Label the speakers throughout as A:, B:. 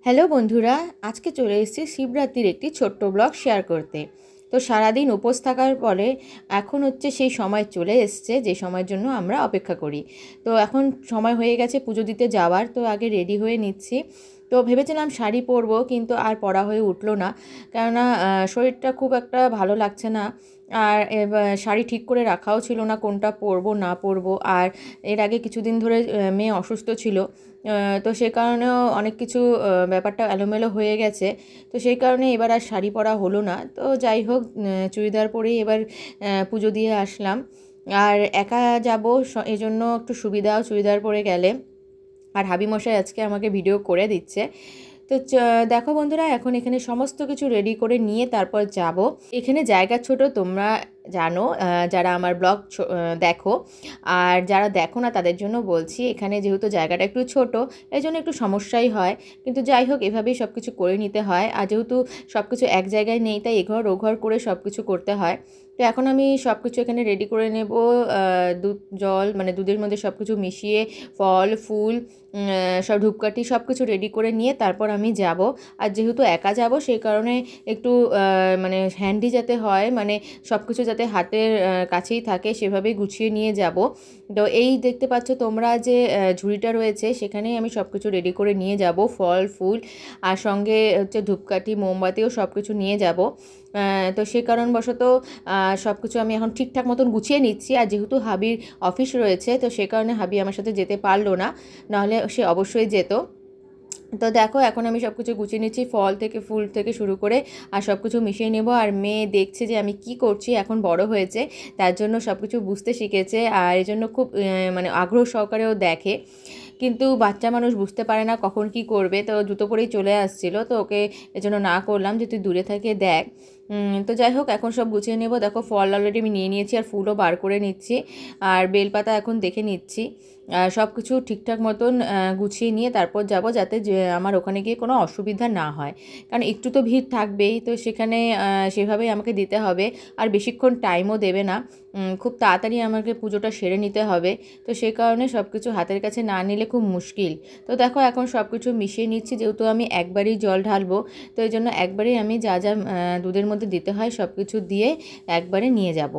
A: Hello বন্ধুরা, আজকে চলে এসেছি শিবরাত্রির একটি ছোট্ট ব্লগ শেয়ার করতে। তো সারাদিন উপোস থাকার পরে এখন হচ্ছে সেই সময় চলে এসছে যে সময়ের জন্য আমরা অপেক্ষা করি। তো এখন সময় হয়ে গেছে পুজো দিতে যাওয়ার, তো আগে রেডি হয়ে নিচ্ছি। তো ভেবেছিলাম শাড়ি পরবো, কিন্তু আর পরা হয়ে উঠলো না, কেননা শরীরটা খুব একটা ভালো লাগছে না। আর এবার শাড়ি ঠিক করে রাখাও ছিল না কোনটা পরবো না পরবো। আর এর আগে কিছুদিন ধরে মেয়ে অসুস্থ ছিল, তো সে কারণেও অনেক কিছু ব্যাপারটা এলোমেলো হয়ে গেছে। তো সেই কারণে এবার আর শাড়ি পরা হলো না। তো যাই হোক, চুড়িদার পরেই এবার পুজো দিয়ে আসলাম। আর একা যাব, এজন্য একটু সুবিধাও চুড়িদার পরে গেলে। আর হাবিমশাই আজকে আমাকে ভিডিও করে দিচ্ছে। তো দেখো বন্ধুরা, এখন এখানে সমস্ত কিছু রেডি করে নিয়ে তারপর যাব। এখানে জায়গা ছোট, তোমরা জানো, যারা আমার ব্লগ দেখো। আর যারা দেখো না তাদের জন্য বলছি, এখানে যেহেতু জায়গাটা একটু ছোট, এই জন্য একটু সমস্যাই হয়। কিন্তু যাই হোক, এভাবেই সব কিছু করে নিতে হয়। আর যেহেতু সব কিছু এক জায়গায় নেই, তাই এঘর ওঘর করে সব কিছু করতে হয়। তো এখন আমি সব কিছু এখানে রেডি করে নেব। দুধ জল মানে দুধের মধ্যে সব কিছু মিশিয়ে, ফল ফুল, সব ধূপকাঠি সব কিছু রেডি করে নিয়ে তারপর আমি যাব। আর যেহেতু একা যাব, সেই কারণে একটু মানে হ্যান্ডি যাতে হয়, মানে সব কিছু যাতে হাতের কাছেই থাকে, সেভাবেই গুছিয়ে নিয়ে যাব। তো এই দেখতে পাচ্ছ তোমরা যে ঝুড়িটা রয়েছে, সেখানেই আমি সব কিছু রেডি করে নিয়ে যাব, ফল ফুল আর সঙ্গে হচ্ছে ধূপকাঠি মোমবাতিও সব কিছু নিয়ে যাব। তো সে কারণবশত সব কিছু আমি এখন ঠিকঠাক মতন গুছিয়ে নিচ্ছি। আর যেহেতু হাবির অফিস রয়েছে, তো সে কারণে হাবি আমার সাথে যেতে পারলো না, নাহলে সে অবশ্যই যেত। তো দেখো, এখন আমি সব কিছু গুছিয়ে নিচ্ছি, ফল থেকে ফুল থেকে শুরু করে আর সব কিছু মিশিয়ে নেব। আর মেয়ে দেখছে যে আমি কি করছি, এখন বড় হয়েছে, তার জন্য সব কিছু বুঝতে শিখেছে। আর এই জন্য খুব মানে আগ্রহ সহকারেও দেখে। কিন্তু বাচ্চা মানুষ বুঝতে পারে না কখন কি করবে, তো জুতো পরেই চলে আসছিল। তো ওকে এজন্য না করলাম যে তুই দূরে থেকে দেখ। তো যাই হোক, এখন সব গুছিয়ে নেব। দেখো, ফল অলরেডি আমি নিয়ে নিয়েছি আর ফুলও বার করে নিচ্ছি। আর বেলপাতা এখন দেখে নিচ্ছি। সব কিছু ঠিকঠাক মতন গুছিয়ে নিয়ে তারপর যাব, যাতে আমার ওখানে গিয়ে কোনো অসুবিধা না হয়। কারণ একটু তো ভিড় থাকবেই, তো সেখানে সেভাবেই আমাকে দিতে হবে। আর বেশিক্ষণ টাইমও দেবে না, খুব তাড়াতাড়ি আমাকে পুজোটা সেরে নিতে হবে। তো সেই কারণে সব কিছু হাতের কাছে না নিলে খুব মুশকিল। তো দেখো, এখন সব কিছু মিশিয়ে নিচ্ছি, যেহেতু আমি একবারই জল ঢালবো, তো এই জন্য একবারেই আমি যা যা দুধের মধ্যে দিতে হয় সব কিছু দিয়ে একবারে নিয়ে যাব।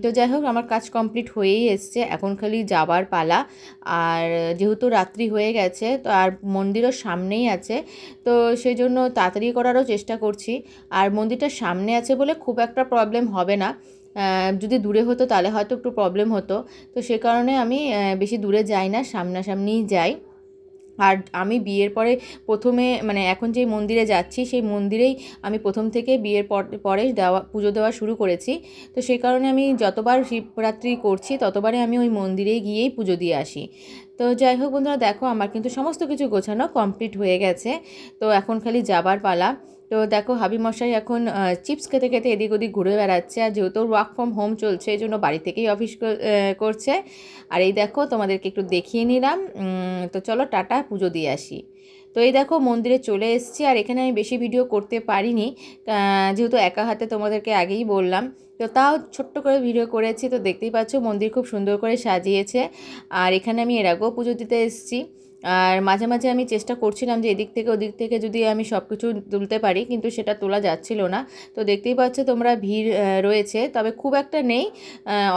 A: তো যাই হোক, আমার কাজ কমপ্লিট হয়েই এসছে, এখন খালি যাবার পালা। আর যেহেতু রাত্রি হয়ে গেছে, তো আর মন্দিরও সামনেই আছে, তো সেই জন্য তাড়াতাড়ি করারও চেষ্টা করছি। আর মন্দিরটা সামনে আছে বলে খুব একটা প্রবলেম হবে না। যদি দূরে হতো তাহলে হয়তো একটু প্রবলেম হতো। তো সে কারণে আমি বেশি দূরে যাই না, সামনাসামনিই যাই। আর আমি বিয়ের পরে প্রথমে মানে এখন যে মন্দিরে যাচ্ছি, সেই মন্দিরেই আমি প্রথম থেকে বিয়ের পরে পুজো দেওয়া শুরু করেছি। তো সেই কারণে আমি যতবার শিবরাত্রি করছি ততবারে আমি ওই মন্দিরে গিয়েই পুজো দিয়ে আসি। তো যাই হোক বন্ধুরা, দেখো আমার কিন্তু সমস্ত কিছু গোছানো কমপ্লিট হয়ে গেছে। তো এখন খালি যাবার পালা। তো দেখো, হাবিমশাই এখন চিপস খেতে খেতে এদিক ওদিক ঘুরে বেড়াচ্ছে। আর যেহেতু ওয়ার্ক ফ্রম হোম চলছে, এই জন্য বাড়ি থেকেই অফিস করছে। আর এই দেখো, তোমাদেরকে একটু দেখিয়ে নিলাম। তো চলো টাটা, পুজো দিয়ে আসি। তো এই দেখো, মন্দিরে চলে এসেছি। আর এখানে আমি বেশি ভিডিও করতে পারিনি, যেহেতু একা হাতে, তোমাদেরকে আগেই বললাম। তো তাও ছোট্ট করে ভিডিও করেছি। তো দেখতেই পাচ্ছ, মন্দির খুব সুন্দর করে সাজিয়েছে। আর এখানে আমি এর আগেও পুজো দিতে এসেছি। আর মাঝে মাঝে আমি চেষ্টা করছিলাম যে এদিক থেকে ওদিক থেকে যদি আমি সব কিছু তুলতে পারি, কিন্তু সেটা তোলা যাচ্ছিল না। তো দেখতেই পাচ্ছ তোমরা, ভিড় রয়েছে, তবে খুব একটা নেই,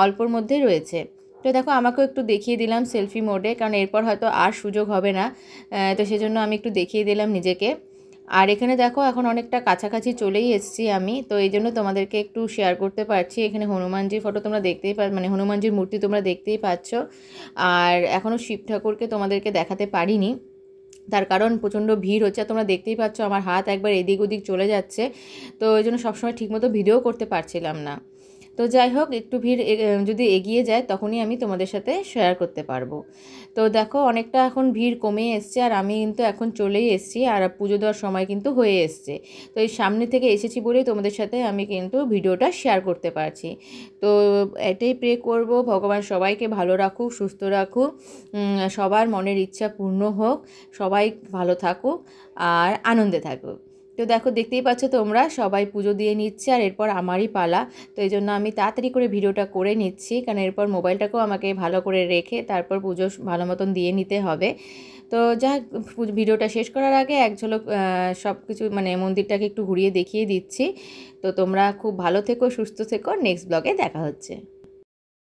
A: অল্পর মধ্যেই রয়েছে। তো দেখো, আমাকেও একটু দেখিয়ে দিলাম সেলফি মোডে, কারণ এরপর হয়তো আর সুযোগ হবে না। তো সেজন্য আমি একটু দেখিয়ে দিলাম নিজেকে। আর এখানে দেখো, এখন অনেকটা কাছাকাছি চলেই এসেছি আমি, তো এই জন্য তোমাদেরকে একটু শেয়ার করতে পারছি। এখানে হনুমানজির ফটো তোমরা দেখতেই মানে হনুমানজির মূর্তি তোমরা দেখতেই পাচ্ছ। আর এখনও শিব ঠাকুরকে তোমাদেরকে দেখাতে পারিনি, তার কারণ প্রচণ্ড ভিড় হচ্ছে। তোমরা দেখতেই পাচ্ছ আমার হাত একবার এদিক ওদিক চলে যাচ্ছে, তো এই জন্য সবসময় ঠিকমতো ভিডিও করতে পারছিলাম না। তো যাই হোক, একটু ভিড় যদি এগিয়ে যায় তখনই আমি তোমাদের সাথে শেয়ার করতে পারবো। তো দেখো, অনেকটা এখন ভিড় কমে এসছে, আর আমি কিন্তু এখন চলেই এসেছি, আর পুজো দেওয়ার সময় কিন্তু হয়ে এসছে। তো এই সামনে থেকে এসেছি বলেই তোমাদের সাথে আমি কিন্তু ভিডিওটা শেয়ার করতে পারছি। তো এটাই প্রে করব, ভগবান সবাইকে ভালো রাখুক, সুস্থ রাখুক, সবার মনের ইচ্ছা পূর্ণ হোক, সবাই ভালো থাকুক আর আনন্দে থাকুক। তো দেখো, দেখতেই পাচ্ছ তোমরা, সবাই পুজো দিয়ে নিচ্ছে, আর এরপর আমারই পালা। তো এই জন্য আমি তাড়াতাড়ি করে ভিডিওটা করে নিচ্ছি, কারণ এরপর মোবাইলটাকেও আমাকে ভালো করে রেখে তারপর পুজো ভালো মতন দিয়ে নিতে হবে। তো যাই হোক, ভিডিওটা শেষ করার আগে এক ঝলক সব কিছু মানে মন্দিরটাকে একটু ঘুরিয়ে দেখিয়ে দিচ্ছি। তো তোমরা খুব ভালো থেকো, সুস্থ থেকো, নেক্সট ব্লগে দেখা হচ্ছে।